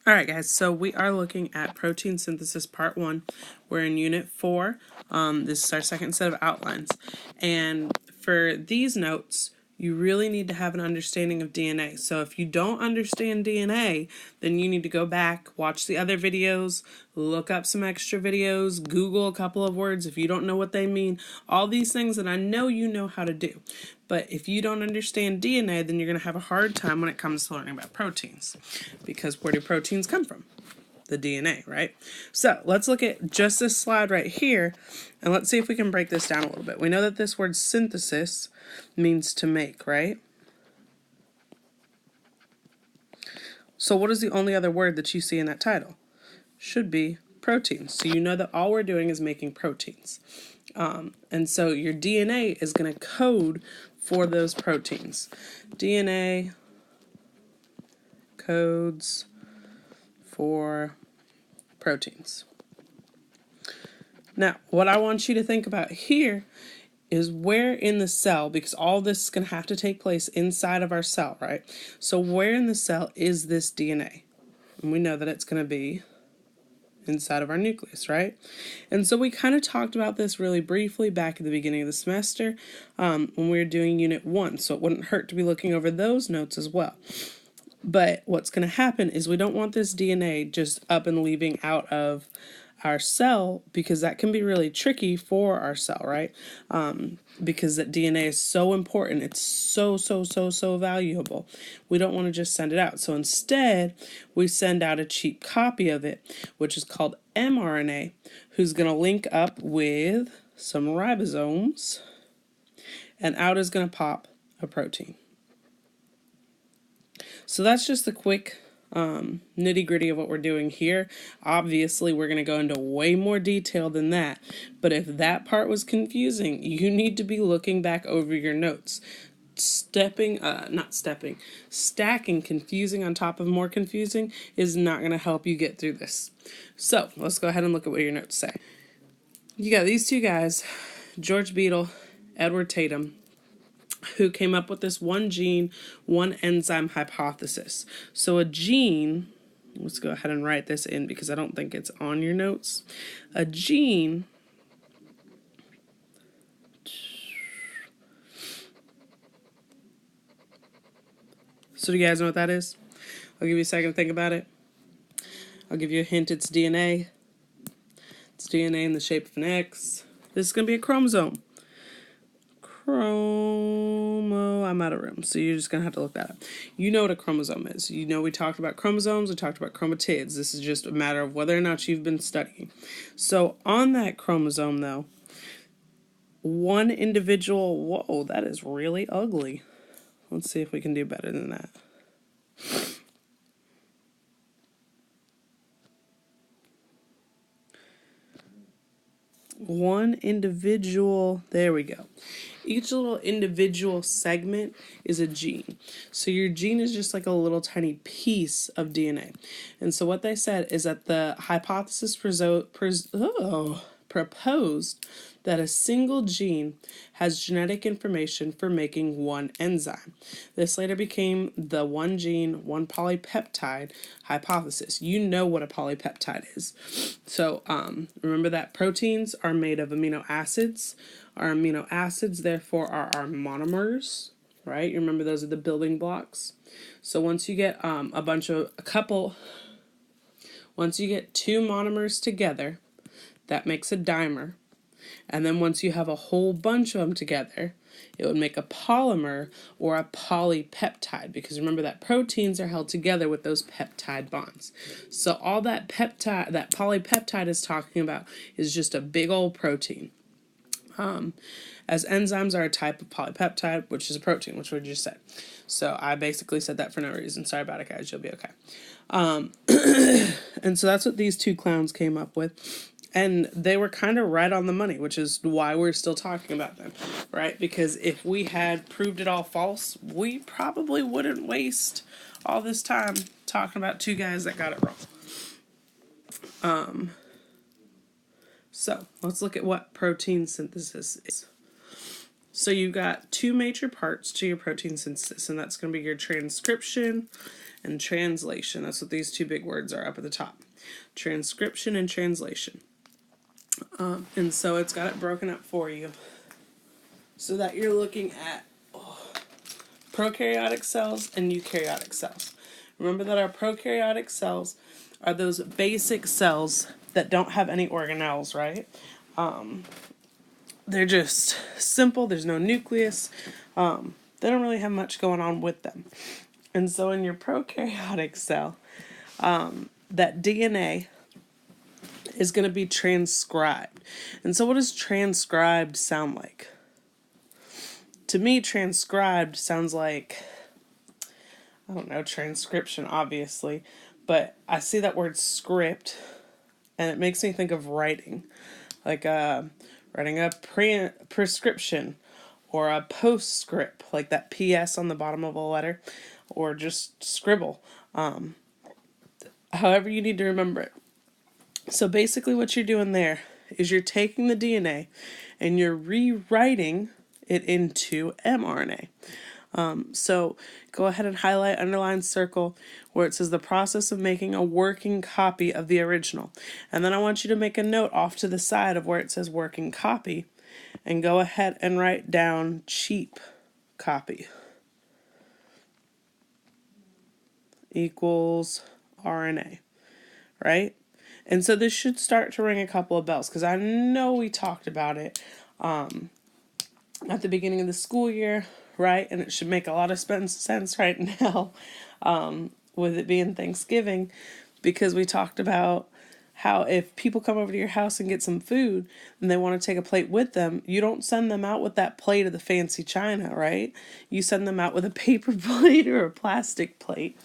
Alright guys, so we are looking at protein synthesis part 1. We're in unit 4. This is our second set of outlines. And for these notes, you really need to have an understanding of DNA. So if you don't understand DNA, then you need to go back, watch the other videos, look up some extra videos, Google a couple of words if you don't know what they mean. All these things that I know you know how to do. But if you don't understand DNA, then you're going to have a hard time when it comes to learning about proteins. Because where do proteins come from? The DNA, right? So let's look at just this slide right here, and let's see if we can break this down a little bit. We know that this word synthesis means to make, right? So what is the only other word that you see in that title? Should be proteins. So you know that all we're doing is making proteins. And so your DNA is going to code for those proteins. DNA codes for proteins. Now, what I want you to think about here is where in the cell, because all this is going to have to take place inside of our cell, right? So where in the cell is this DNA? And we know that it's going to be inside of our nucleus, right? And so we kind of talked about this really briefly back at the beginning of the semester when we were doing unit 1, so it wouldn't hurt to be looking over those notes as well. But what's going to happen is we don't want this DNA just up and leaving out of our cell, because that can be really tricky for our cell, right? Because that DNA is so important. It's so valuable. We don't want to just send it out. So instead, we send out a cheap copy of it, which is called mRNA, who's going to link up with some ribosomes, and out is going to pop a protein. So that's just the quick nitty-gritty of what we're doing here. Obviously, we're going to go into way more detail than that. But if that part was confusing, you need to be looking back over your notes. Stacking confusing on top of more confusing is not going to help you get through this. So let's go ahead and look at what your notes say. You got these two guys, George Beadle, Edward Tatum, who came up with this one gene, one enzyme hypothesis. So a gene, let's go ahead and write this in because I don't think it's on your notes. A gene so do you guys know what that is? I'll give you a second to think about it. I'll give you a hint. It's DNA. It's DNA in the shape of an X. This is going to be a chromosome. I'm out of room, so you're just going to have to look that up. You know what a chromosome is. You know we talked about chromosomes, we talked about chromatids. This is just a matter of whether or not you've been studying. So on that chromosome, though, one individual, whoa, that is really ugly. Let's see if we can do better than that. One individual, there we go. Each little individual segment is a gene. So your gene is just like a little tiny piece of DNA. And so what they said is that the hypothesis proposed that a single gene has genetic information for making one enzyme. This later became the one gene, one polypeptide hypothesis. You know what a polypeptide is. So remember that proteins are made of amino acids. Our amino acids, therefore, are our monomers, right? You remember those are the building blocks. So once you get once you get two monomers together, that makes a dimer. And then once you have a whole bunch of them together, it would make a polymer or a polypeptide, because remember that proteins are held together with those peptide bonds. So all that polypeptide is talking about is just a big old protein. As enzymes are a type of polypeptide, which is a protein, which we just said. So I basically said that for no reason. Sorry about it, guys. You'll be okay. And so that's what these two clowns came up with. And they were kind of right on the money, which is why we're still talking about them, right? Because if we had proved it all false, we probably wouldn't waste all this time talking about two guys that got it wrong. So let's look at what protein synthesis is. So you've got two major parts to your protein synthesis, and that's going to be your transcription and translation. That's what these two big words are up at the top. Transcription and translation. And so it's got it broken up for you so that you're looking at prokaryotic cells and eukaryotic cells. Remember that our prokaryotic cells are those basic cells that don't have any organelles, right? They're just simple. There's no nucleus. They don't really have much going on with them. And so in your prokaryotic cell, that DNA is going to be transcribed. And so what does transcribed sound like? To me, transcribed sounds like, I don't know, transcription, obviously. But I see that word script, and it makes me think of writing. Like writing a prescription or a postscript, like that PS on the bottom of a letter, or just scribble. However you need to remember it. So basically what you're doing there is you're taking the DNA and you're rewriting it into mRNA. So go ahead and highlight, underline, circle where it says the process of making a working copy of the original. And then I want you to make a note off to the side of where it says working copy and go ahead and write down cheap copy equals RNA, right? And so this should start to ring a couple of bells because I know we talked about it at the beginning of the school year, right? And it should make a lot of sense right now with it being Thanksgiving, because we talked about how if people come over to your house and get some food and they want to take a plate with them, you don't send them out with that plate of the fancy china, right? You send them out with a paper plate or a plastic plate.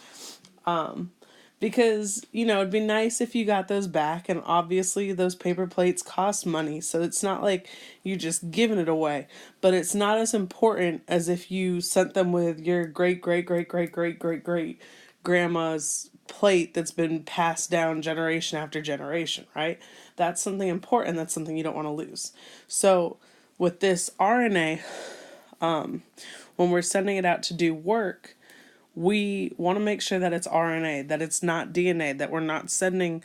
Because, you know, it'd be nice if you got those back, and obviously those paper plates cost money, so it's not like you're just giving it away, but it's not as important as if you sent them with your great grandma's plate that's been passed down generation after generation, right? That's something important. That's something you don't want to lose. So with this RNA, when we're sending it out to do work, we want to make sure that it's RNA, that it's not DNA, that we're not sending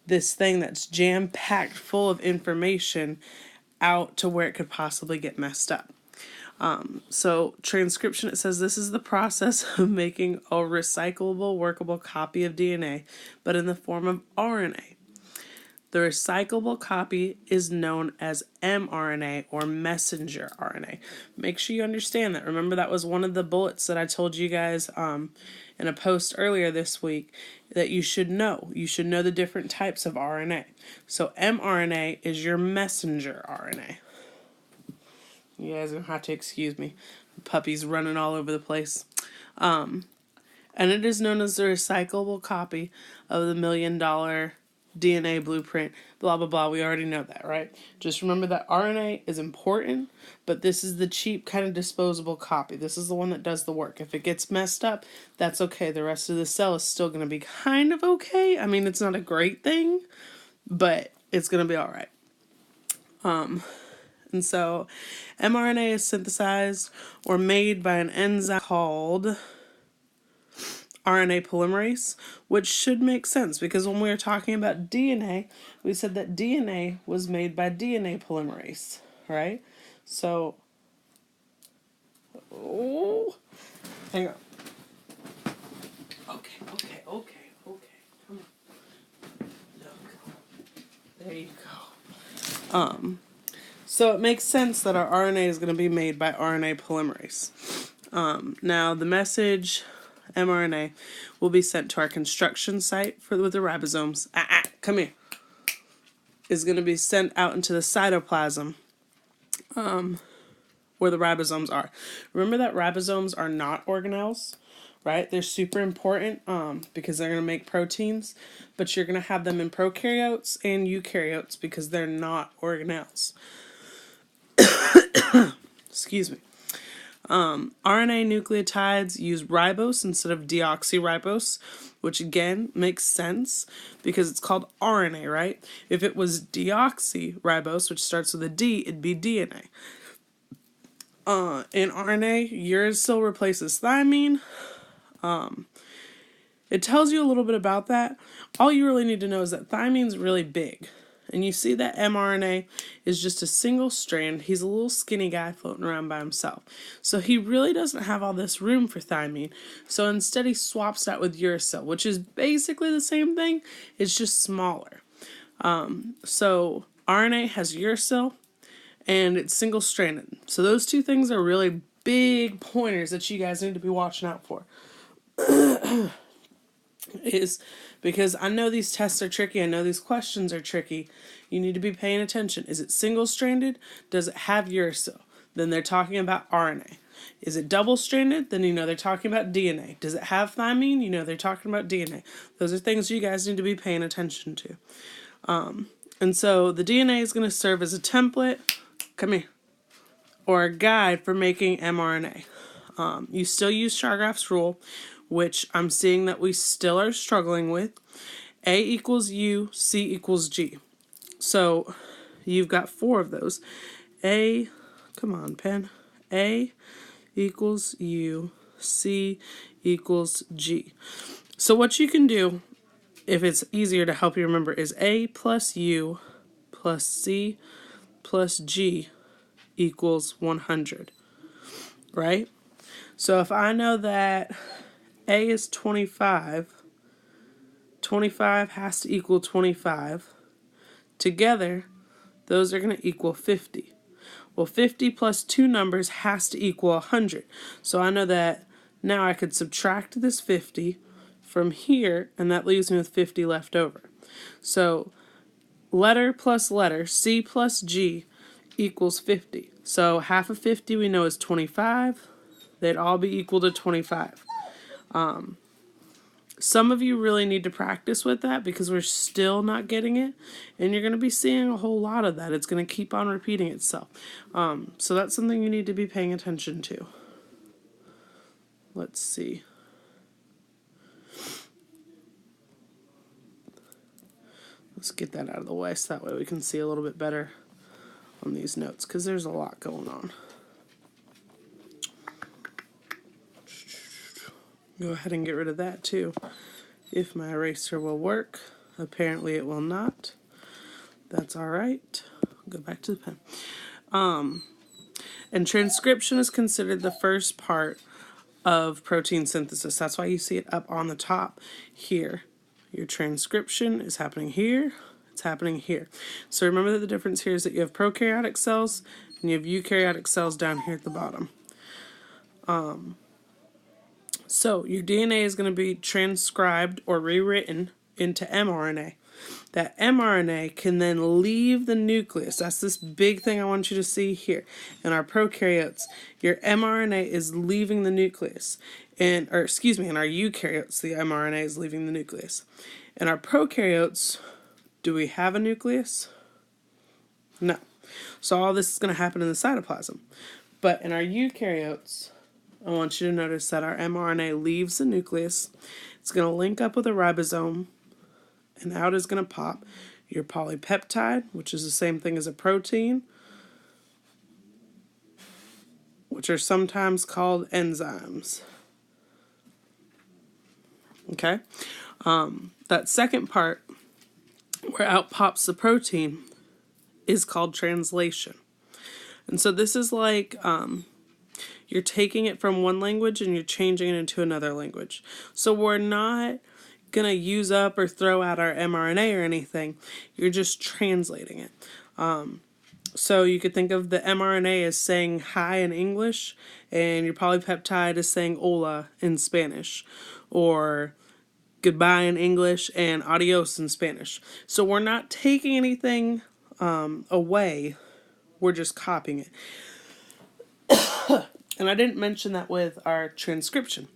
this thing that's jam-packed full of information out to where it could possibly get messed up. So transcription, it says this is the process of making a recyclable, workable copy of DNA, but in the form of RNA. The recyclable copy is known as mRNA or messenger RNA. Make sure you understand that. Remember, that was one of the bullets that I told you guys in a post earlier this week that you should know. You should know the different types of RNA. So mRNA is your messenger RNA. You guys are going to have to excuse me. The puppy's running all over the place. And it is known as the recyclable copy of the $1 million DNA blueprint, blah, blah, blah. We already know that, right? Just remember that RNA is important, but this is the cheap kind of disposable copy. This is the one that does the work. If it gets messed up, that's okay. The rest of the cell is still going to be kind of okay. I mean, it's not a great thing, but it's going to be all right. And so mRNA is synthesized or made by an enzyme called RNA polymerase, which should make sense because when we were talking about DNA, we said that DNA was made by DNA polymerase, right? So, hang on. Okay. Come on. Look. There you go. So it makes sense that our RNA is going to be made by RNA polymerase. Now the message mRNA will be sent to our construction site with the ribosomes. Come here. Is going to be sent out into the cytoplasm where the ribosomes are. Remember that ribosomes are not organelles, right? They're super important because they're going to make proteins, but you're going to have them in prokaryotes and eukaryotes because they're not organelles. Excuse me. RNA nucleotides use ribose instead of deoxyribose, which again makes sense because it's called RNA, right? If it was deoxyribose, which starts with a D, it'd be DNA. In RNA, uracil replaces thymine. it tells you a little bit about that. All you really need to know is that thymine really big. And you see that mRNA is just a single strand. He's a little skinny guy floating around by himself. So he really doesn't have all this room for thymine. So instead he swaps that with uracil, which is basically the same thing. It's just smaller. So RNA has uracil and it's single stranded. So those two things are really big pointers that you guys need to be watching out for. Is because I know these tests are tricky. I know these questions are tricky. You need to be paying attention. Is it single-stranded? Does it have uracil? Then they're talking about RNA. Is it double-stranded? Then you know they're talking about DNA. Does it have thymine? You know they're talking about DNA. Those are things you guys need to be paying attention to. And so the DNA is going to serve as a template, come here, or a guide for making mRNA. You still use Chargaff's rule, which I'm seeing that we still are struggling with. A equals U, C equals G. So you've got 4 of those. A, come on, pen. A equals U, C equals G. So what you can do, if it's easier to help you remember, is A plus U plus C plus G equals 100, right? So if I know that A is 25, 25 has to equal 25. Together, those are going to equal 50. Well, 50 plus 2 numbers has to equal 100. So I know that now I could subtract this 50 from here, and that leaves me with 50 left over. So letter plus letter, C plus G, equals 50. So half of 50 we know is 25. They'd all be equal to 25. Some of you really need to practice with that because we're still not getting it, and you're going to be seeing a whole lot of that. It's going to keep on repeating itself. So that's something you need to be paying attention to. Let's see. Let's get that out of the way so that way we can see a little bit better on these notes because there's a lot going on. Go ahead and get rid of that too. If my eraser will work. Apparently it will not. That's alright. Go back to the pen. And transcription is considered the first part of protein synthesis. That's why you see it up on the top here. Your transcription is happening here. It's happening here. So remember that the difference here is that you have prokaryotic cells and you have eukaryotic cells down here at the bottom. So your DNA is going to be transcribed or rewritten into mRNA. That mRNA can then leave the nucleus. That's this big thing I want you to see here. In our prokaryotes, your mRNA is leaving the nucleus. In our eukaryotes, the mRNA is leaving the nucleus. In our prokaryotes, do we have a nucleus? No. So all this is going to happen in the cytoplasm. But in our eukaryotes, I want you to notice that our mRNA leaves the nucleus. It's going to link up with a ribosome, and out is going to pop your polypeptide, which is the same thing as a protein, which are sometimes called enzymes. Okay? That second part, where out pops the protein, is called translation. And so this is like you're taking it from one language and you're changing it into another language. So we're not going to use up or throw out our mRNA or anything. You're just translating it. So you could think of the mRNA as saying hi in English, and your polypeptide is saying hola in Spanish, or goodbye in English and adios in Spanish. So we're not taking anything away. We're just copying it. And I didn't mention that with our transcription.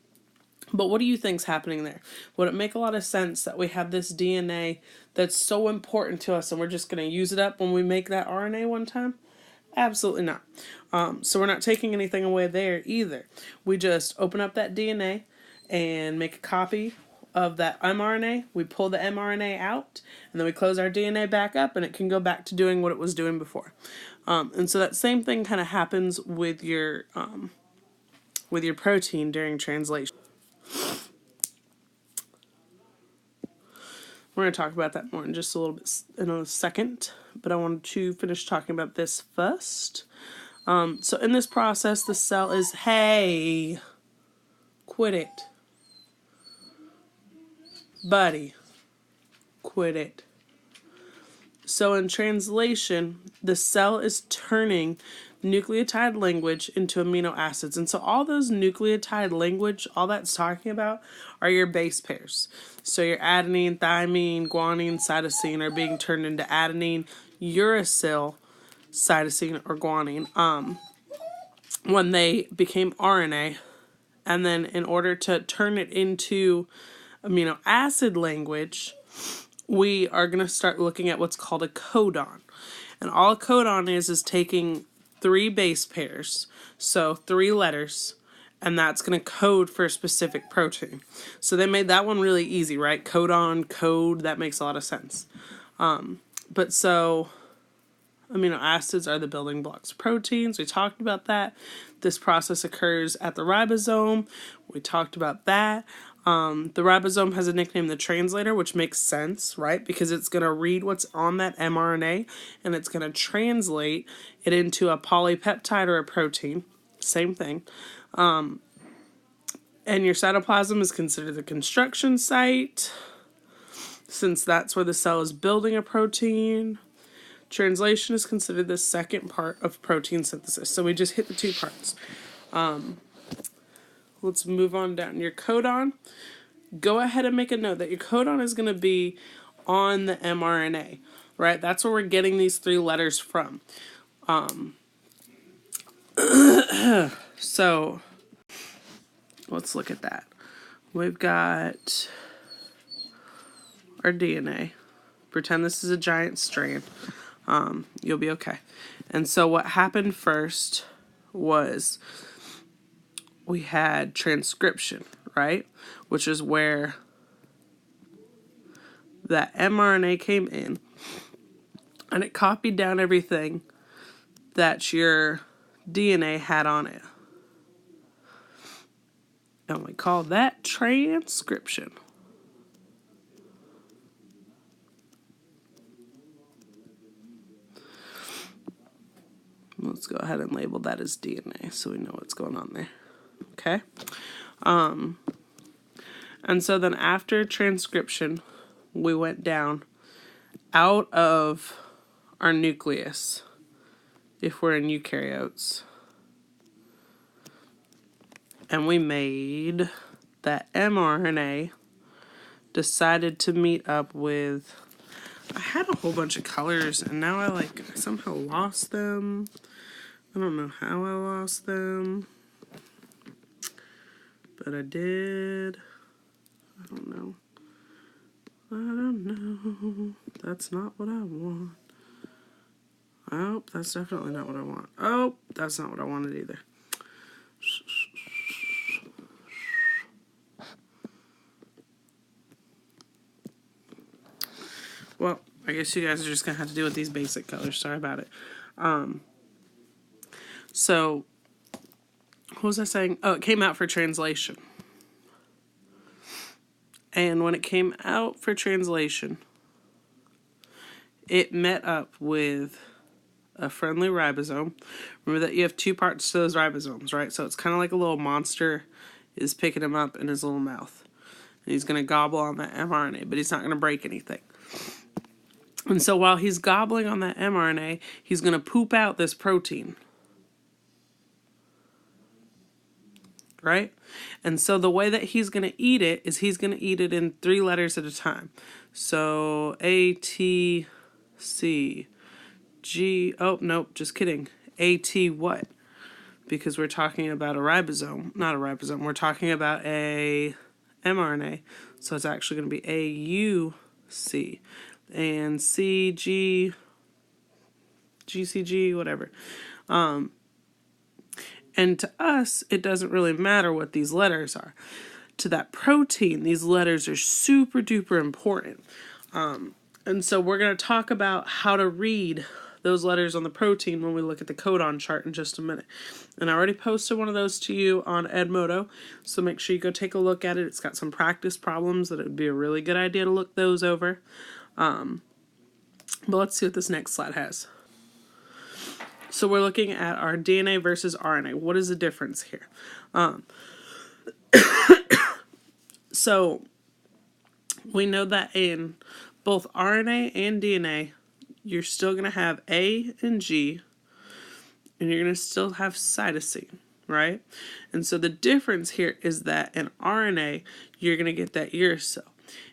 But what do you think's happening there? Would it make a lot of sense that we have this DNA that's so important to us and we're just going to use it up when we make that RNA one time? Absolutely not. So we're not taking anything away there either. We just open up that DNA and make a copy of that mRNA. We pull the mRNA out, and then we close our DNA back up, and it can go back to doing what it was doing before. And so that same thing kind of happens with your protein during translation. We're going to talk about that more in just a little bit in a second, but I wanted to finish talking about this first. So in this process, the cell is, hey, quit it. Buddy, quit it. So in translation, the cell is turning nucleotide language into amino acids. And so all those nucleotide language, all that's talking about are your base pairs. So your adenine, thymine, guanine, cytosine are being turned into adenine, uracil, cytosine, or guanine when they became RNA. And then in order to turn it into amino acid language, we are going to start looking at what's called a codon. And all a codon is taking 3 base pairs, so 3 letters, and that's going to code for a specific protein. So they made that one really easy, right? Codon, code, that makes a lot of sense. But so amino acids are the building blocks of proteins. We talked about that. This process occurs at the ribosome. We talked about that. The ribosome has a nickname, the translator, which makes sense, right? Because it's going to read what's on that mRNA and it's going to translate it into a polypeptide or a protein. Same thing. And your cytoplasm is considered the construction site, since that's where the cell is building a protein. Translation is considered the second part of protein synthesis. So we just hit the 2 parts. Let's move on down. Your codon, go ahead and make a note that your codon is going to be on the mRNA, right? That's where we're getting these 3 letters from. So let's look at that. We've got our DNA. Pretend this is a giant strand. You'll be okay. And so what happened first was we had transcription, right? Which is where that mRNA came in and it copied down everything that your DNA had on it. And we call that transcription. Let's go ahead and label that as DNA so we know what's going on there. Okay? And so then after transcription, we went down out of our nucleus, if we're in eukaryotes. And we made that mRNA, decided to meet up with, I had a whole bunch of colors and now I somehow lost them. I don't know how I lost them, but I did. I don't know. That's not what I want. Oh, that's definitely not what I want. Oh, that's not what I wanted either. Well, I guess you guys are just going to have to deal with these basic colors. Sorry about it. So, what was I saying? Oh, it came out for translation. And when it came out for translation, it met up with a friendly ribosome. Remember that you have 2 parts to those ribosomes, right? So it's kind of like a little monster is picking him up in his little mouth. And he's going to gobble on that mRNA, but he's not going to break anything. And so while he's gobbling on that mRNA, he's going to poop out this protein. Right? And so the way that he's going to eat it is he's going to eat it in 3 letters at a time. So A, T, C, G, oh, nope, just kidding. A, T, what? Because we're talking about a ribosome, not a ribosome, we're talking about a mRNA. So it's actually going to be A, U, C. And C, G, G, C, G, whatever. And to us, it doesn't really matter what these letters are. To that protein, these letters are super duper important. And so we're going to talk about how to read those letters on the protein when we look at the codon chart in just a minute. And I already posted one of those to you on Edmodo, so make sure you go take a look at it. It's got some practice problems that it would be a really good idea to look those over. But let's see what this next slide has. So we're looking at our DNA versus RNA. What is the difference here? So we know that in both RNA and DNA, you're still going to have A and G, and you're going to still have cytosine, right? And so the difference here is that in RNA, you're going to get that uracil.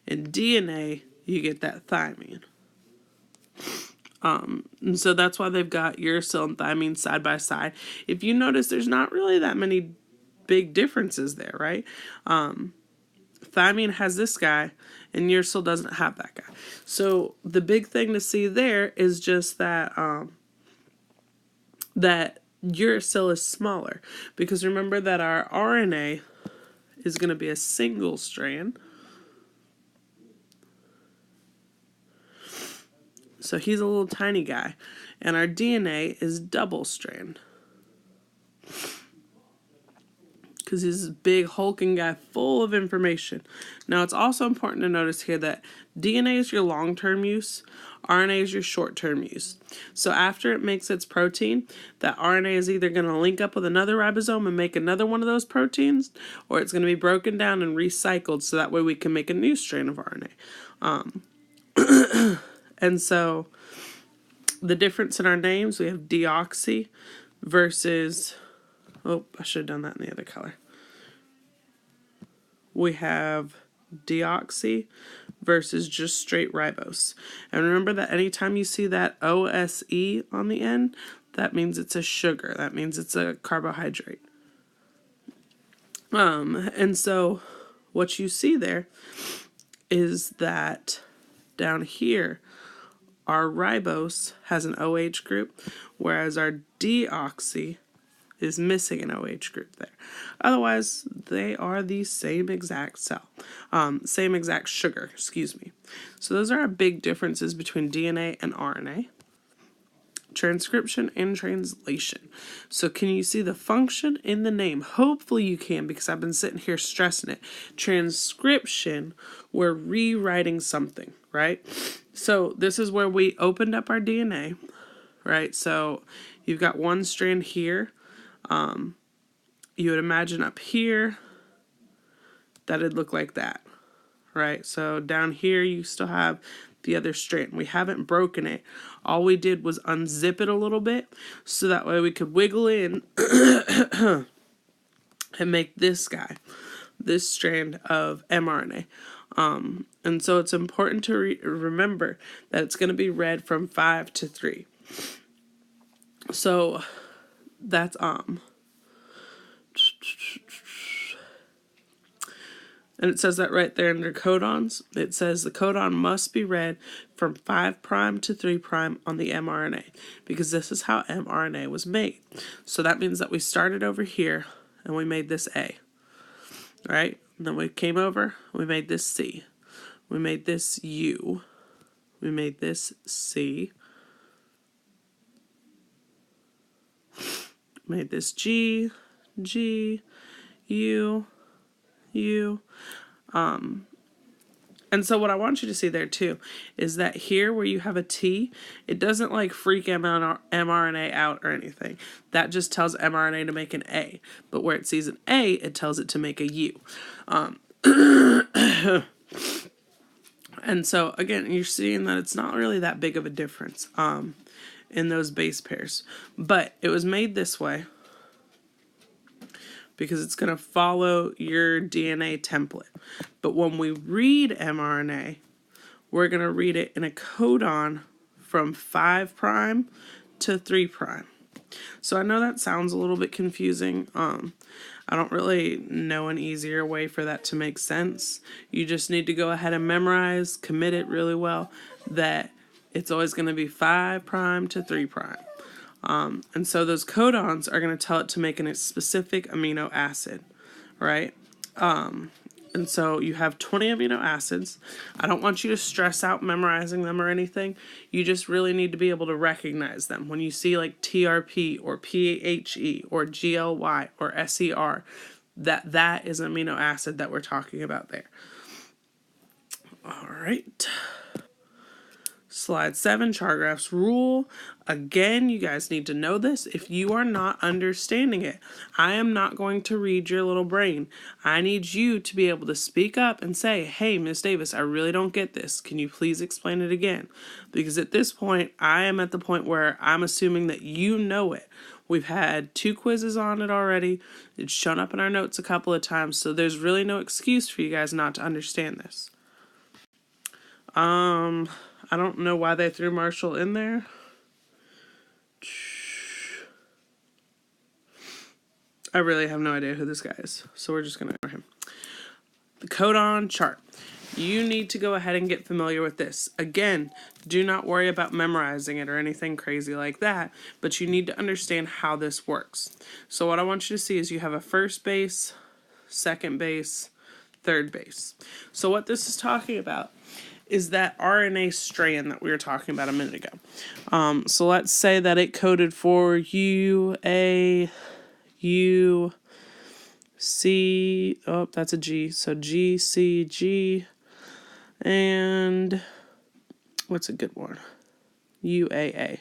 In DNA, you get that thymine. And so that's why they've got uracil and thymine side by side. If you notice, there's not really that many big differences there, right? Thymine has this guy, and uracil doesn't have that guy. So the big thing to see there is just that that uracil is smaller, because remember that our RNA is going to be a single strand. So he's a little tiny guy, and our DNA is double strand, because he's this big hulking guy full of information. Now it's also important to notice here that DNA is your long-term use, RNA is your short-term use. So after it makes its protein, that RNA is either going to link up with another ribosome and make another one of those proteins, or it's going to be broken down and recycled so that way we can make a new strand of RNA. And so the difference in our names, we have deoxy versus, oh, I should have done that in the other color. We have deoxy versus just straight ribose. And remember that anytime you see that OSE on the end, that means it's a sugar. That means it's a carbohydrate. And so what you see there is that down here, our ribose has an OH group, whereas our deoxy is missing an OH group there. Otherwise, they are the same exact cell, same exact sugar, excuse me. So those are our big differences between DNA and RNA. Transcription and translation. So can you see the function in the name? Hopefully you can, because I've been sitting here stressing it. Transcription, we're rewriting something, right? So this is where we opened up our DNA, right? So you've got one strand here. You would imagine up here that it'd look like that, right? So down here you still have the other strand. We haven't broken it. All we did was unzip it a little bit so that way we could wiggle in and make this guy, this strand of mRNA. And so it's important to remember that it's going to be read from 5 to 3. So that's and it says that right there under codons. It says the codon must be read from 5' to 3' on the mRNA, because this is how mRNA was made. So that means that we started over here and we made this A, right? And then we came over, we made this C. We made this U. We made this C. Made this G, G, U, U. And so what I want you to see there too is that here where you have a T, it doesn't like freak mRNA out or anything. That just tells mRNA to make an A. But where it sees an A, it tells it to make a U. And so again, you're seeing that it's not really that big of a difference in those base pairs. But it was made this way because it's going to follow your DNA template. But when we read mRNA, we're going to read it in a codon from 5' to 3'. So I know that sounds a little bit confusing. I don't really know an easier way for that to make sense. You just need to go ahead and memorize, commit it really well, that it's always going to be 5' to 3'. And so those codons are going to tell it to make a specific amino acid, right? And so you have 20 amino acids. I don't want you to stress out memorizing them or anything. You just really need to be able to recognize them. When you see like TRP or PHE or GLY or SER, that is an amino acid that we're talking about there. All right. Slide 7, Chargraph's rule. Again, you guys need to know this. If you are not understanding it, I am not going to read your little brain. I need you to be able to speak up and say, hey, Miss Davis, I really don't get this. Can you please explain it again? Because at this point, I am at the point where I'm assuming that you know it. We've had 2 quizzes on it already. It's shown up in our notes a couple of times, so there's really no excuse for you guys not to understand this. I don't know why they threw Marshall in there. I really have no idea who this guy is, so we're just going to ignore him. The codon chart. You need to go ahead and get familiar with this. Again, do not worry about memorizing it or anything crazy like that, but you need to understand how this works. So what I want you to see is you have a first base, second base, third base. So what this is talking about is that RNA strand that we were talking about a minute ago. So let's say that it coded for UAUC. Oh, that's a G. So GCG. And what's a good one? UAA.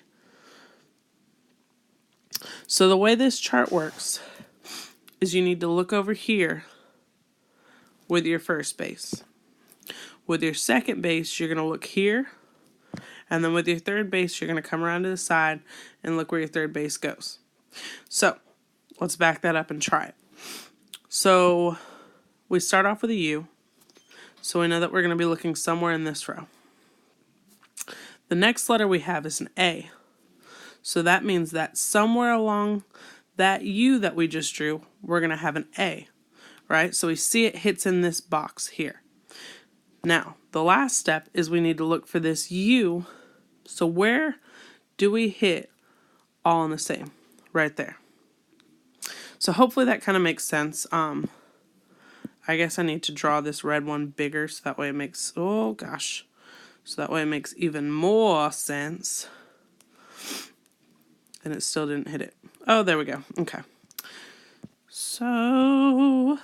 So the way this chart works is you need to look over here with your first base. With your second base, you're going to look here. And then with your third base, you're going to come around to the side and look where your third base goes. So let's back that up and try it. So we start off with a U. So we know that we're going to be looking somewhere in this row. The next letter we have is an A. So that means that somewhere along that U that we just drew, we're going to have an A, right? So we see it hits in this box here. Now, the last step is we need to look for this U. So where do we hit all in the same? Right there. So hopefully that kind of makes sense. I guess I need to draw this red one bigger so that way it makes, oh gosh. So that way it makes even more sense. And it still didn't hit it. Oh, there we go. Okay. So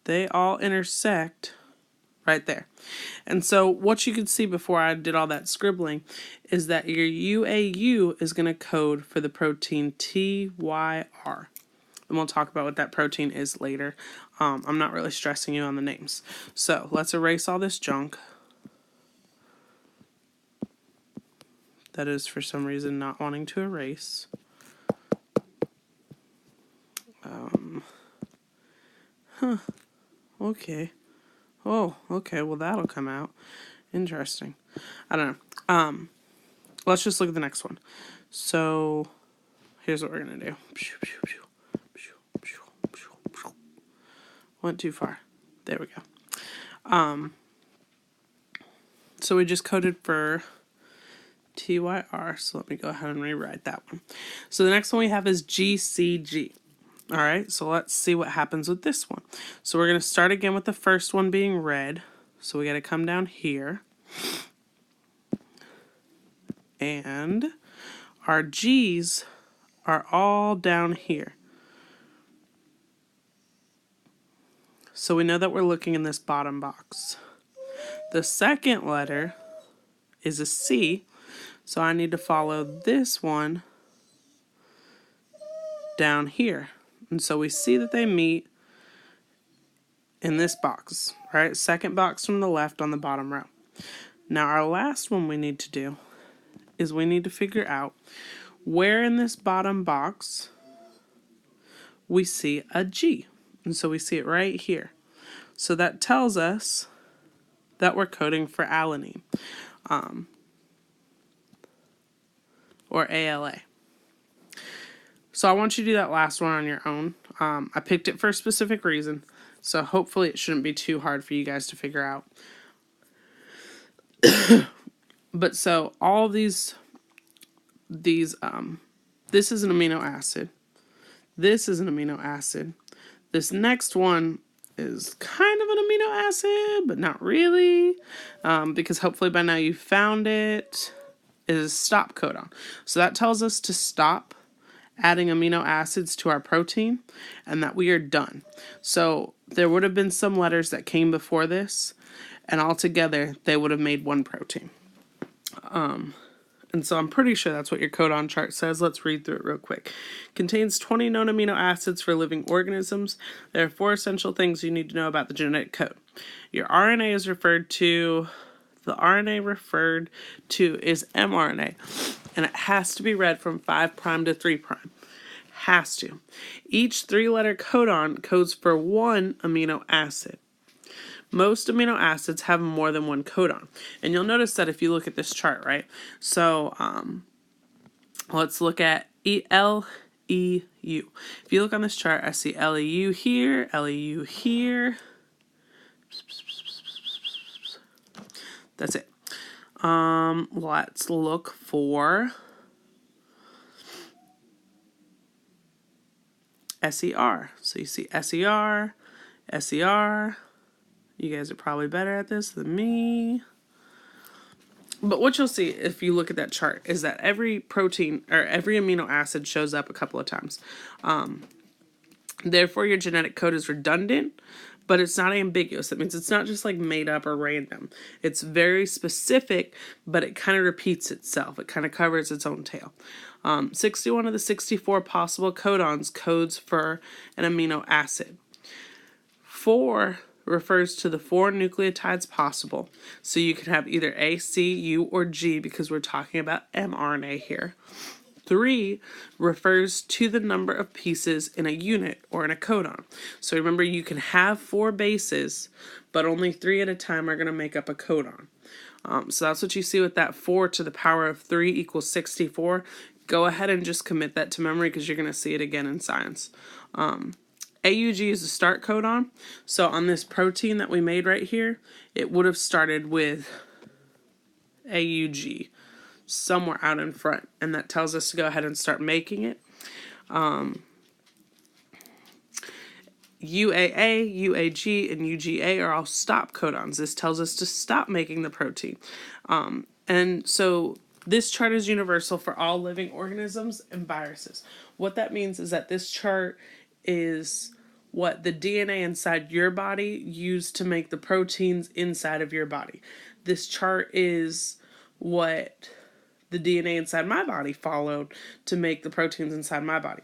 they all intersect right there. And so what you could see before I did all that scribbling is that your UAU is going to code for the protein TYR. And we'll talk about what that protein is later. I'm not really stressing you on the names. So let's erase all this junk. That is for some reason not wanting to erase. Okay. Oh, okay. Well, that'll come out. Interesting. I don't know. Let's just look at the next one. So here's what we're going to do. Went too far. There we go. So we just coded for TYR. So let me go ahead and rewrite that one. So the next one we have is GCG. All right, so let's see what happens with this one. So we're going to start again with the first one being red. So we got to come down here. And our G's are all down here. So we know that we're looking in this bottom box. The second letter is a C. So I need to follow this one down here. And so we see that they meet in this box, right? Second box from the left on the bottom row. Now our last one we need to do is we need to figure out where in this bottom box we see a G. And so we see it right here. So that tells us that we're coding for alanine, or ALA. So I want you to do that last one on your own. I picked it for a specific reason, so hopefully it shouldn't be too hard for you guys to figure out. But so all these, this is an amino acid. This is an amino acid. This next one is kind of an amino acid, but not really, because hopefully by now you found it, is stop codon. So that tells us to stop adding amino acids to our protein and that we are done. So there would have been some letters that came before this, and altogether they would have made one protein. And so I'm pretty sure that's what your codon chart says. Let's read through it real quick. Contains 20 known amino acids for living organisms. There are 4 essential things you need to know about the genetic code. Your RNA is referred to, the RNA referred to is mRNA, and it has to be read from 5' to 3'. Has to. Each 3-letter codon codes for 1 amino acid. Most amino acids have more than one codon. And you'll notice that if you look at this chart, right? So let's look at LEU. If you look on this chart, I see LEU here, LEU here. That's it. Let's look for SER. So you see SER, SER. You guys are probably better at this than me. But what you'll see if you look at that chart is that every protein or every amino acid shows up a couple of times. Therefore, your genetic code is redundant, but it's not ambiguous. That means it's not just like made up or random. It's very specific, but it kind of repeats itself. It kind of covers its own tail. 61 of the 64 possible codons codes for an amino acid. 4 refers to the 4 nucleotides possible. So you could have either A, C, U, or G because we're talking about mRNA here. 3 refers to the number of pieces in a unit or in a codon. So remember, you can have 4 bases, but only 3 at a time are going to make up a codon. So that's what you see with that 4 to the power of 3 equals 64. Go ahead and just commit that to memory because you're going to see it again in science. AUG is the start codon. So on this protein that we made right here, it would have started with AUG somewhere out in front, and that tells us to go ahead and start making it. UAA, UAG, and UGA are all stop codons. This tells us to stop making the protein. And so this chart is universal for all living organisms and viruses. What that means is that this chart is what the DNA inside your body used to make the proteins inside of your body. This chart is what the DNA inside my body followed to make the proteins inside my body.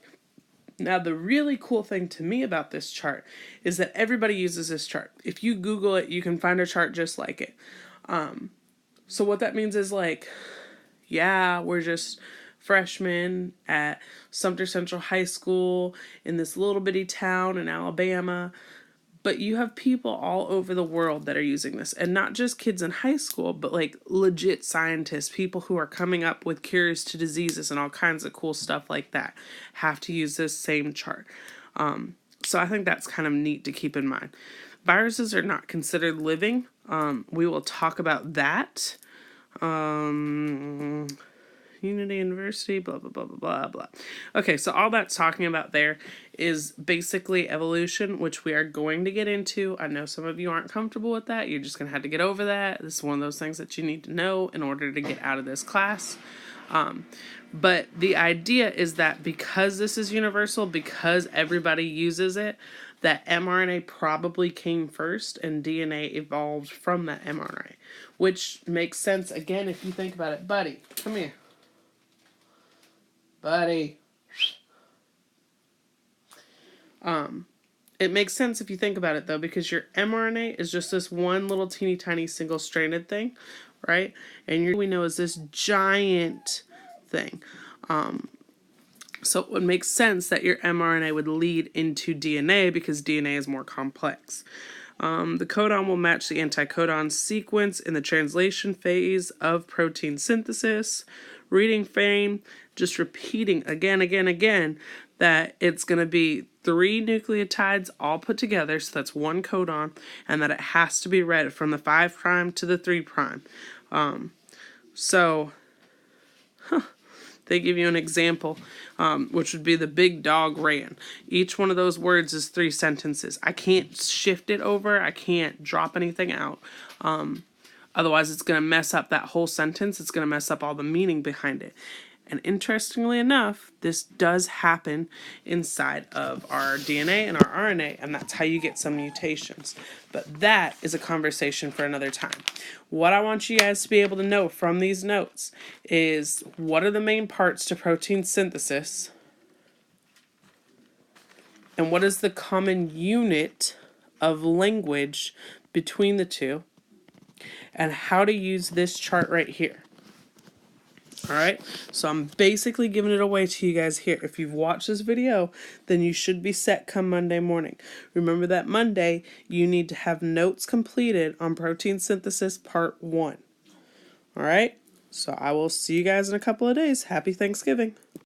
Now, the really cool thing to me about this chart is that everybody uses this chart. If you Google it, you can find a chart just like it. So what that means is like, yeah, we're just freshmen at Sumter Central High School in this little bitty town in Alabama. But you have people all over the world that are using this, and not just kids in high school, but like legit scientists, people who are coming up with cures to diseases and all kinds of cool stuff like that have to use this same chart. So I think that's kind of neat to keep in mind. Viruses are not considered living. We will talk about that. Unity University, blah, blah, blah, blah, blah, blah. Okay, so all that's talking about there is basically evolution, which we are going to get into. I know some of you aren't comfortable with that. You're just going to have to get over that. This is one of those things that you need to know in order to get out of this class. But the idea is that because this is universal, because everybody uses it, that mRNA probably came first and DNA evolved from that mRNA, which makes sense, again, if you think about it. Buddy, come here. Buddy. It makes sense if you think about it, though, because your mRNA is just this one little teeny tiny single-stranded thing, right? And we know is this giant thing. So it would make sense that your mRNA would lead into DNA because DNA is more complex. The codon will match the anticodon sequence in the translation phase of protein synthesis. Reading frame, just repeating again, that it's going to be 3 nucleotides all put together, so that's one codon, and that it has to be read from the 5' to the 3'. they give you an example, which would be the big dog ran. Each one of those words is 3 sentences. I can't shift it over. I can't drop anything out. Otherwise, it's going to mess up that whole sentence. It's going to mess up all the meaning behind it. And interestingly enough, this does happen inside of our DNA and our RNA, and that's how you get some mutations. But that is a conversation for another time. What I want you guys to be able to know from these notes is, what are the main parts to protein synthesis? And what is the common unit of language between the two? And how to use this chart right here. Alright, so I'm basically giving it away to you guys here. If you've watched this video, then you should be set come Monday morning. Remember that Monday, you need to have notes completed on protein synthesis part 1. Alright, so I will see you guys in a couple of days. Happy Thanksgiving.